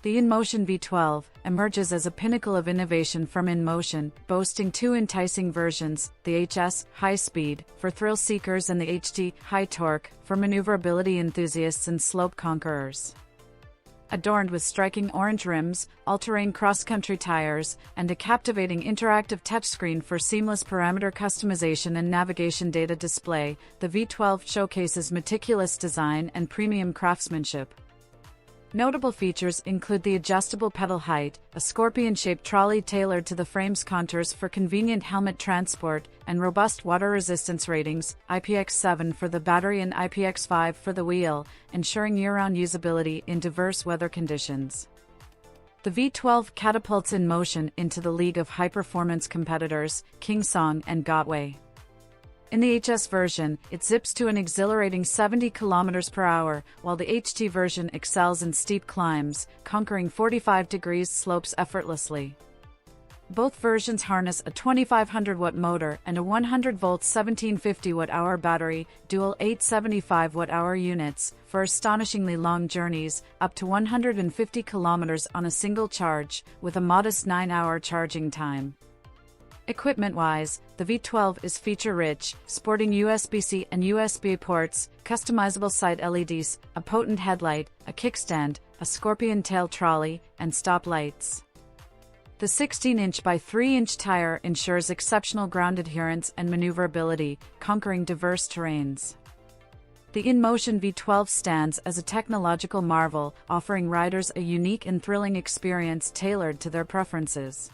The Inmotion V12 emerges as a pinnacle of innovation from Inmotion, boasting two enticing versions, the HS, high speed, for thrill seekers, and the HT, high torque, for maneuverability enthusiasts and slope conquerors. Adorned with striking orange rims, all-terrain cross-country tires, and a captivating interactive touchscreen for seamless parameter customization and navigation data display, the V12 showcases meticulous design and premium craftsmanship. Notable features include the adjustable pedal height, a scorpion-shaped trolley tailored to the frame's contours for convenient helmet transport, and robust water resistance ratings, IPX7 for the battery and IPX5 for the wheel, ensuring year-round usability in diverse weather conditions. The V12 catapults Inmotion into the league of high-performance competitors, Kingsong and Gotway. In the HS version, it zips to an exhilarating 70 km per hour, while the HT version excels in steep climbs, conquering 45-degree slopes effortlessly. Both versions harness a 2500-watt motor and a 100-volt 1750-watt-hour battery, dual 875-watt-hour units, for astonishingly long journeys, up to 150 km on a single charge, with a modest 9-hour charging time. Equipment-wise, the V12 is feature-rich, sporting USB-C and USB ports, customizable side LEDs, a potent headlight, a kickstand, a scorpion tail trolley, and stop lights. The 16-inch by 3-inch tire ensures exceptional ground adherence and maneuverability, conquering diverse terrains. The Inmotion V12 stands as a technological marvel, offering riders a unique and thrilling experience tailored to their preferences.